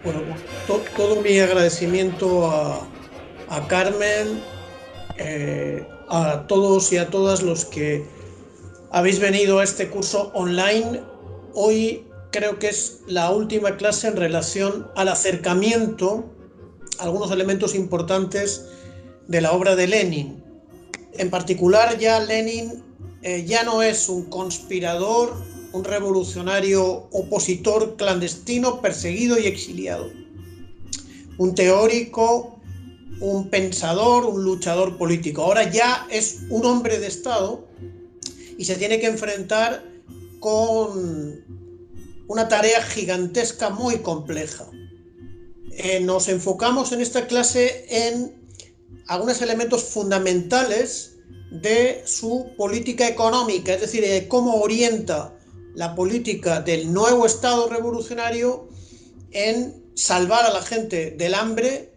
Bueno, pues todo mi agradecimiento a Carmen, a todos y a todas los que habéis venido a este curso online. Hoy creo que es la última clase en relación al acercamiento a algunos elementos importantes de la obra de Lenin. En particular, ya Lenin ya no es un conspirador, un revolucionario opositor clandestino, perseguido y exiliado. Un teórico, un pensador, un luchador político. Ahora ya es un hombre de Estado y se tiene que enfrentar con una tarea gigantesca muy compleja. Nos enfocamos en esta clase en algunos elementos fundamentales de su política económica, es decir, de cómo orienta la política del nuevo Estado revolucionario en salvar a la gente del hambre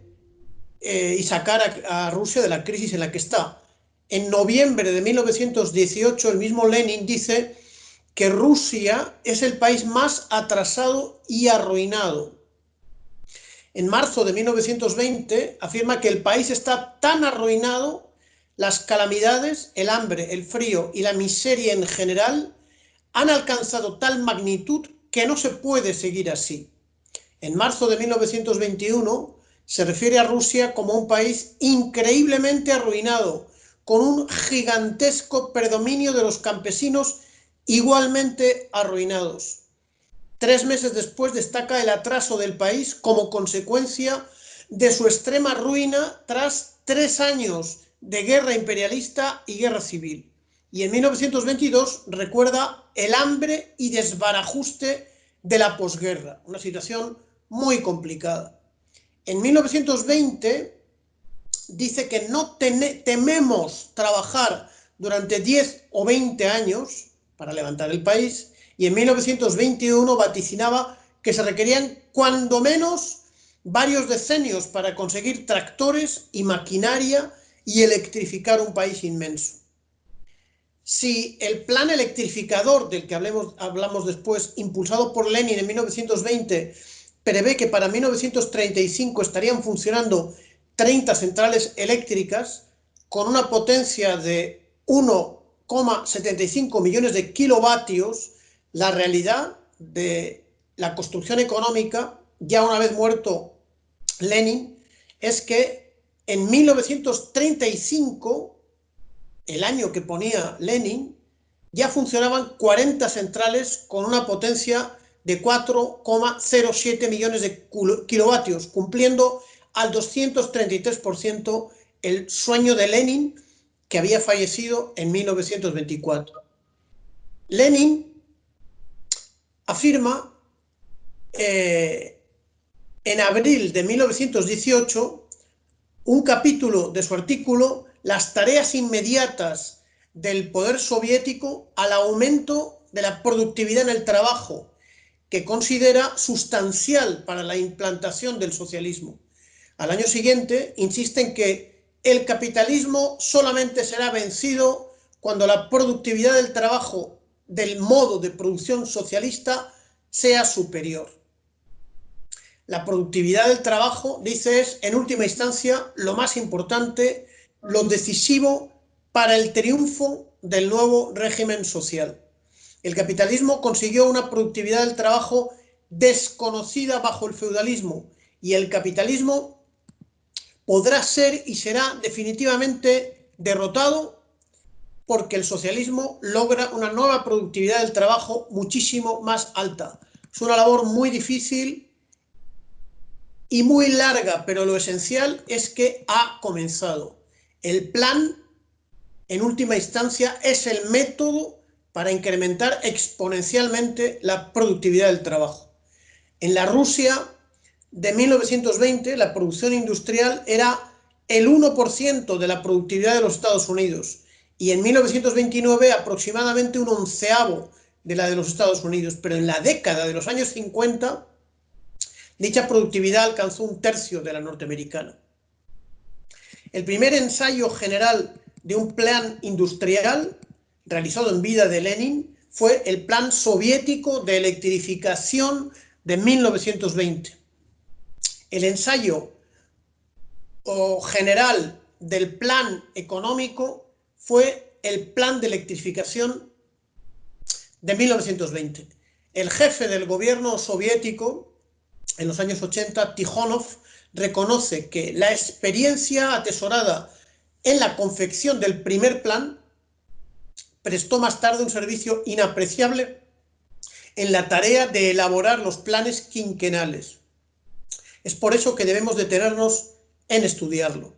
y sacar a Rusia de la crisis en la que está. En noviembre de 1918, el mismo Lenin dice que Rusia es el país más atrasado y arruinado. En marzo de 1920 afirma que el país está tan arruinado, las calamidades, el hambre, el frío y la miseria en general han alcanzado tal magnitud que no se puede seguir así. En marzo de 1921 se refiere a Rusia como un país increíblemente arruinado, con un gigantesco predominio de los campesinos igualmente arruinados. 3 meses después destaca el atraso del país como consecuencia de su extrema ruina tras 3 años de guerra imperialista y guerra civil. Y en 1922 recuerda el hambre y desbarajuste de la posguerra, una situación muy complicada. En 1920 dice que no tememos trabajar durante 10 o 20 años para levantar el país, y en 1921 vaticinaba que se requerían cuando menos varios decenios para conseguir tractores y maquinaria y electrificar un país inmenso. Si el plan electrificador del que hablamos después, impulsado por Lenin en 1920, prevé que para 1935 estarían funcionando 30 centrales eléctricas con una potencia de 1,75 millones de kilovatios, la realidad de la construcción económica, ya una vez muerto Lenin, es que en 1935, el año que ponía Lenin, ya funcionaban 40 centrales con una potencia de 4,07 millones de kilovatios, cumpliendo al 233% el sueño de Lenin, que había fallecido en 1924. Lenin afirma en abril de 1918 un capítulo de su artículo Las tareas inmediatas del poder soviético al aumento de la productividad en el trabajo, que considera sustancial para la implantación del socialismo. Al año siguiente insiste en que el capitalismo solamente será vencido cuando la productividad del trabajo del modo de producción socialista sea superior. La productividad del trabajo, dice, es en última instancia lo más importante, lo decisivo para el triunfo del nuevo régimen social. El capitalismo consiguió una productividad del trabajo desconocida bajo el feudalismo, y el capitalismo podrá ser y será definitivamente derrotado porque el socialismo logra una nueva productividad del trabajo muchísimo más alta. Es una labor muy difícil y muy larga, pero lo esencial es que ha comenzado. El plan, en última instancia, es el método para incrementar exponencialmente la productividad del trabajo. En la Rusia de 1920, la producción industrial era el 1% de la productividad de los Estados Unidos, y en 1929 aproximadamente un onceavo de la de los Estados Unidos, pero en la década de los años 50 dicha productividad alcanzó un tercio de la norteamericana. El primer ensayo general de un plan industrial realizado en vida de Lenin fue el plan soviético de electrificación de 1920. El ensayo general del plan económico fue el plan de electrificación de 1920. El jefe del gobierno soviético, en los años 80, Tijonov, reconoce que la experiencia atesorada en la confección del primer plan prestó más tarde un servicio inapreciable en la tarea de elaborar los planes quinquenales. Es por eso que debemos detenernos en estudiarlo.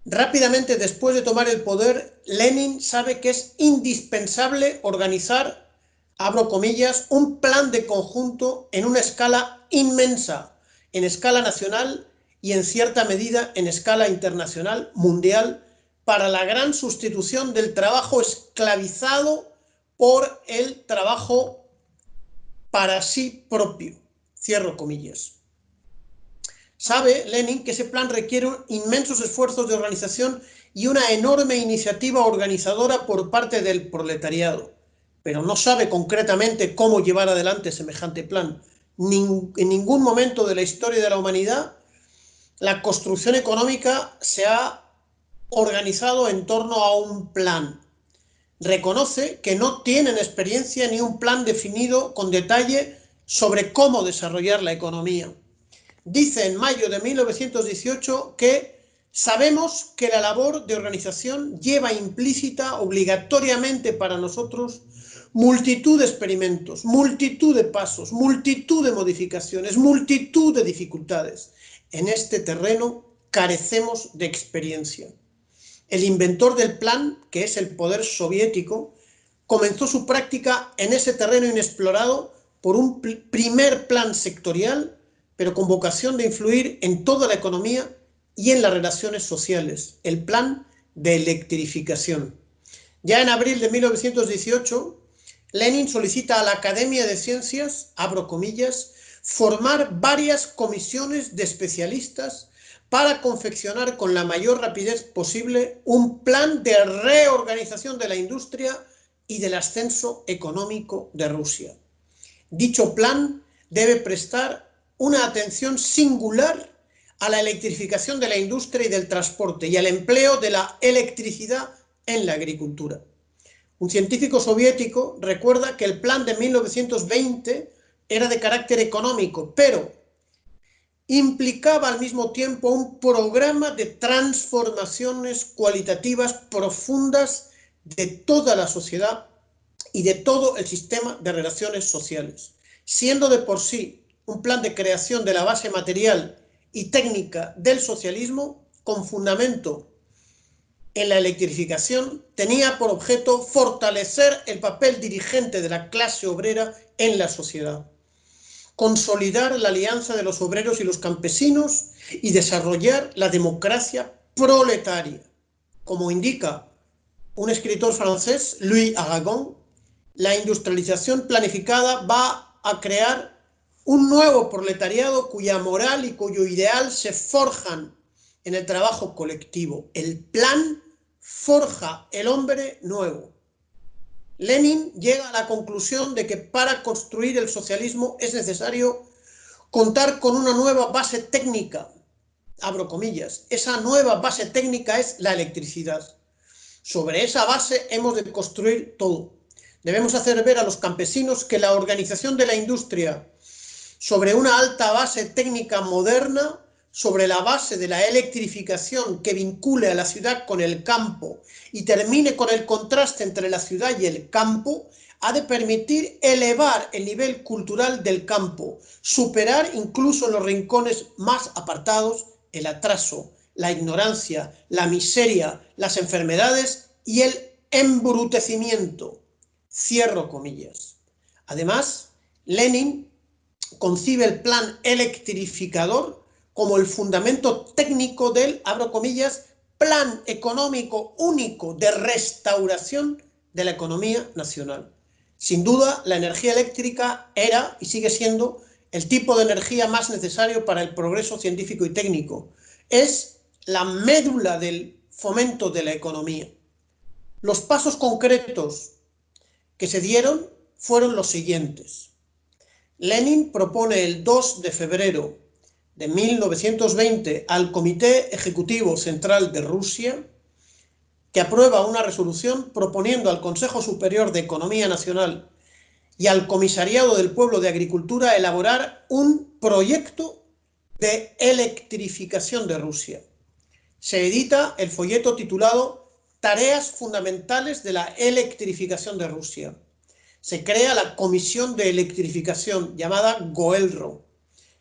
Rápidamente después de tomar el poder, Lenin sabe que es indispensable organizar, abro comillas, un plan de conjunto en una escala inmensa, en escala nacional y en cierta medida en escala internacional, mundial, para la gran sustitución del trabajo esclavizado por el trabajo para sí propio, cierro comillas. Sabe Lenin que ese plan requiere inmensos esfuerzos de organización y una enorme iniciativa organizadora por parte del proletariado, pero no sabe concretamente cómo llevar adelante semejante plan. En ningún momento de la historia de la humanidad la construcción económica se ha organizado en torno a un plan. Reconoce que no tienen experiencia ni un plan definido con detalle sobre cómo desarrollar la economía. Dice en mayo de 1918 que sabemos que la labor de organización lleva implícita obligatoriamente para nosotros multitud de experimentos, multitud de pasos, multitud de modificaciones, multitud de dificultades. En este terreno carecemos de experiencia. El inventor del plan, que es el poder soviético, comenzó su práctica en ese terreno inexplorado por un primer plan sectorial, pero con vocación de influir en toda la economía y en las relaciones sociales, el plan de electrificación. Ya en abril de 1918, Lenin solicita a la Academia de Ciencias, abro comillas, formar varias comisiones de especialistas para confeccionar con la mayor rapidez posible un plan de reorganización de la industria y del ascenso económico de Rusia. Dicho plan debe prestar una atención singular a la electrificación de la industria y del transporte y al empleo de la electricidad en la agricultura. Un científico soviético recuerda que el plan de 1920 era de carácter económico, pero implicaba al mismo tiempo un programa de transformaciones cualitativas profundas de toda la sociedad y de todo el sistema de relaciones sociales, siendo de por sí un plan de creación de la base material y técnica del socialismo con fundamento en la electrificación, tenía por objeto fortalecer el papel dirigente de la clase obrera en la sociedad, consolidar la alianza de los obreros y los campesinos y desarrollar la democracia proletaria. Como indica un escritor francés, Louis Aragon, la industrialización planificada va a crear un nuevo proletariado cuya moral y cuyo ideal se forjan en el trabajo colectivo. El plan forja el hombre nuevo. Lenin llega a la conclusión de que para construir el socialismo es necesario contar con una nueva base técnica, abro comillas. Esa nueva base técnica es la electricidad. Sobre esa base hemos de construir todo. Debemos hacer ver a los campesinos que la organización de la industria sobre una alta base técnica moderna, sobre la base de la electrificación que vincule a la ciudad con el campo y termine con el contraste entre la ciudad y el campo, ha de permitir elevar el nivel cultural del campo, superar incluso en los rincones más apartados el atraso, la ignorancia, la miseria, las enfermedades y el embrutecimiento. Cierro comillas. Además, Lenin concibe el plan electrificador como el fundamento técnico del, abro comillas, plan económico único de restauración de la economía nacional. Sin duda, la energía eléctrica era y sigue siendo el tipo de energía más necesario para el progreso científico y técnico. Es la médula del fomento de la economía. Los pasos concretos que se dieron fueron los siguientes. Lenin propone el 2 de febrero de 1920 al Comité Ejecutivo Central de Rusia, que aprueba una resolución proponiendo al Consejo Superior de Economía Nacional y al Comisariado del Pueblo de Agricultura elaborar un proyecto de electrificación de Rusia. Se edita el folleto titulado Tareas fundamentales de la electrificación de Rusia. Se crea la Comisión de Electrificación, llamada GOELRO.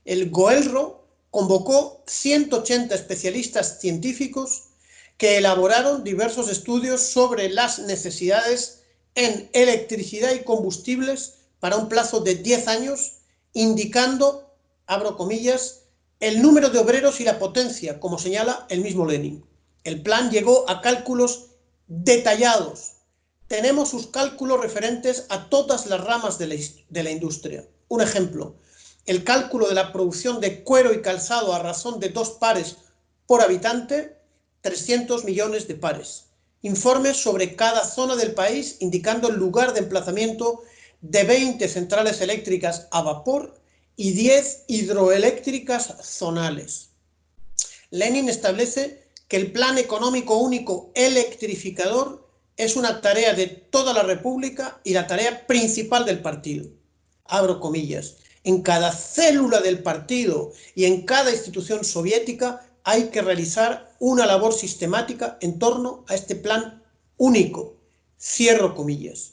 El GOELRO convocó 180 especialistas científicos que elaboraron diversos estudios sobre las necesidades en electricidad y combustibles para un plazo de 10 años, indicando, abro comillas, el número de obreros y la potencia, como señala el mismo Lenin. El plan llegó a cálculos detallados. Tenemos sus cálculos referentes a todas las ramas de la industria. Un ejemplo, el cálculo de la producción de cuero y calzado a razón de 2 pares por habitante, 300 millones de pares. Informes sobre cada zona del país indicando el lugar de emplazamiento de 20 centrales eléctricas a vapor y 10 hidroeléctricas zonales. Lenin establece que el Plan Económico Único Electrificador es una tarea de toda la República y la tarea principal del partido. Abro comillas. En cada célula del partido y en cada institución soviética hay que realizar una labor sistemática en torno a este plan único. Cierro comillas.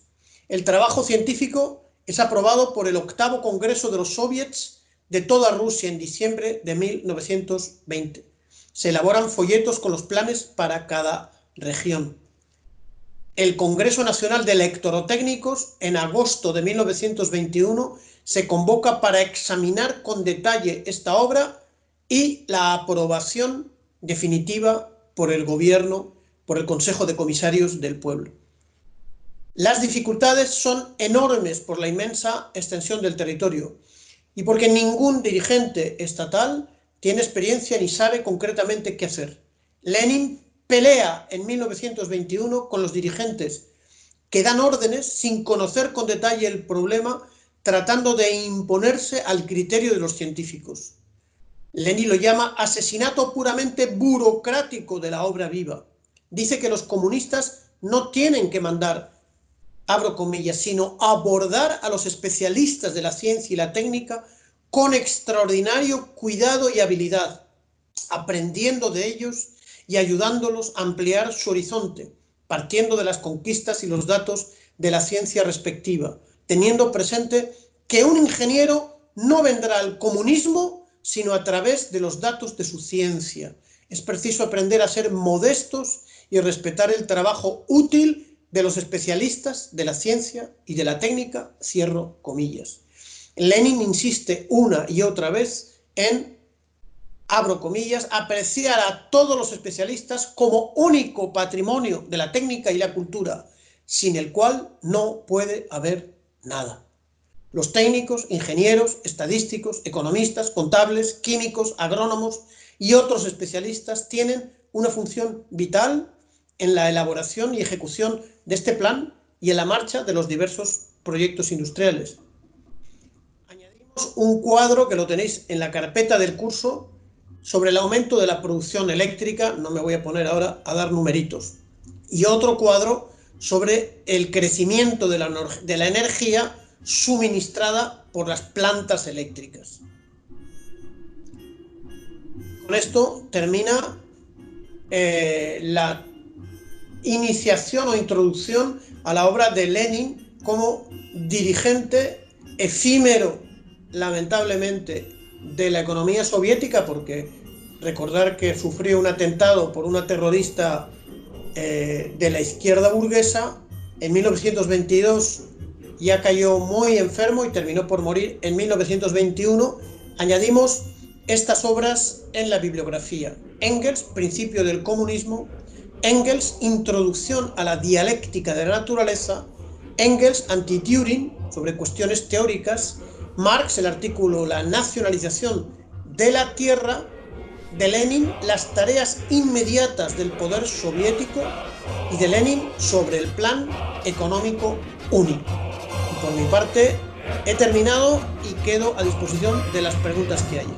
El trabajo científico es aprobado por el 8º Congreso de los Soviets de toda Rusia en diciembre de 1920. Se elaboran folletos con los planes para cada región. El Congreso Nacional de Electrotécnicos, en agosto de 1921, se convoca para examinar con detalle esta obra y la aprobación definitiva por el gobierno, por el Consejo de Comisarios del Pueblo. Las dificultades son enormes por la inmensa extensión del territorio y porque ningún dirigente estatal tiene experiencia ni sabe concretamente qué hacer. Lenin pelea en 1921 con los dirigentes que dan órdenes sin conocer con detalle el problema, tratando de imponerse al criterio de los científicos. Lenin lo llama asesinato puramente burocrático de la obra viva. Dice que los comunistas no tienen que mandar, abro comillas, sino abordar a los especialistas de la ciencia y la técnica con extraordinario cuidado y habilidad, aprendiendo de ellos y ayudándolos a ampliar su horizonte, partiendo de las conquistas y los datos de la ciencia respectiva, teniendo presente que un ingeniero no vendrá al comunismo sino a través de los datos de su ciencia. Es preciso aprender a ser modestos y respetar el trabajo útil de los especialistas de la ciencia y de la técnica, cierro comillas. Lenin insiste una y otra vez en, abro comillas, apreciar a todos los especialistas como único patrimonio de la técnica y la cultura, sin el cual no puede haber nada. Los técnicos, ingenieros, estadísticos, economistas, contables, químicos, agrónomos y otros especialistas tienen una función vital en la elaboración y ejecución de este plan y en la marcha de los diversos proyectos industriales. Añadimos un cuadro que lo tenéis en la carpeta del curso sobre el aumento de la producción eléctrica, no me voy a poner ahora a dar numeritos, y otro cuadro sobre el crecimiento de la energía suministrada por las plantas eléctricas. Con esto termina la iniciación o introducción a la obra de Lenin como dirigente efímero, lamentablemente, de la economía soviética, porque recordar que sufrió un atentado por una terrorista de la izquierda burguesa en 1922. Ya cayó muy enfermo y terminó por morir en 1921. Añadimos estas obras en la bibliografía. Engels, Principio del comunismo. Engels, Introducción a la dialéctica de la naturaleza. Engels, Anti-Turing, sobre cuestiones teóricas. Marx, el artículo La nacionalización de la tierra. De Lenin, las tareas inmediatas del poder soviético. Y de Lenin, sobre el plan económico único. Por mi parte, he terminado y quedo a disposición de las preguntas que haya.